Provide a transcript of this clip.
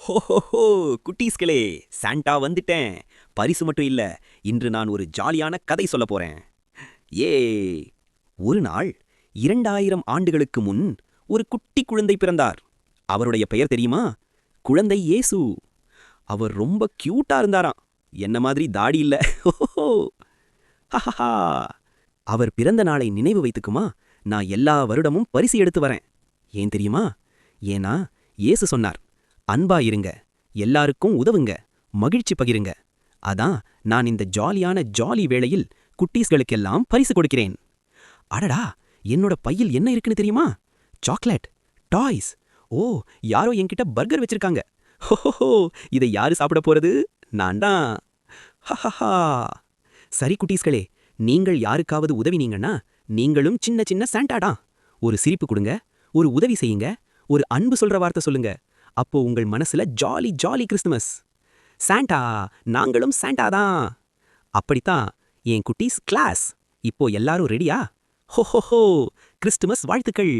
ஹோஹோஹோ குட்டீஸ்களே, Santa வந்துட்டேன். பரிசு மட்டும் இல்ல, இன்று நான் ஒரு ஜாலியான கதை சொல்லப் போறேன். ஏ ஒரு நாள் 2000 ஆண்டுகளுக்கு முன் ஒரு குட்டி குழந்தை பிறந்தார். அவருடைய பெயர் தெரியுமா? குழந்தை இயேசு. அவர் ரொம்ப கியூட்டா இருந்தாராம். என்ன மாதிரி தாடி இல்ல. ஹோஹோஹோ. ஹஹஹா. அவர் பிறந்த நாளை நினைவு வைத்துக்குமா நான் எல்லா வருடமும் பரிசு எடுத்து வரேன். ஏன் தெரியுமா? ஏன்னா இயேசு சொன்னார், அன்பா இருங்க, எல்லாருக்கும் உதவுங்க, மகிழ்ச்சி பகிருங்க. அதான் நான் இந்த ஜாலி வேளையில் குட்டீஸ்களுக்கெல்லாம் பரிசு கொடுக்கிறேன். அடடா, என்னோட பையில் என்ன இருக்குன்னு தெரியுமா? Chocolate, toys. ஓ, யாரோ என்கிட்ட பர்கர் வச்சிருக்காங்க. ஹோஹோஹோ, இதை யாரு சாப்பிட போறது? நான் தான். ஹஹஹா. சரி குட்டீஸ்களே, நீங்கள் யாருக்காவது உதவினீங்கன்னா நீங்களும் சின்ன சின்ன சாண்டாடா. ஒரு சிரிப்பு கொடுங்க, ஒரு உதவி செய்யுங்க, ஒரு அன்பு சொல்ற வார்த்தை சொல்லுங்க. அப்போ உங்கள் மனசுல ஜாலி ஜாலி கிறிஸ்துமஸ். சாண்டா, நாங்களும் சாண்டா தான். அப்படித்தான் என் குட்டீஸ் கிளாஸ். இப்போ எல்லாரும் ரெடியா? ஹோஹோஹோ, கிறிஸ்துமஸ் வாழ்த்துக்கள்.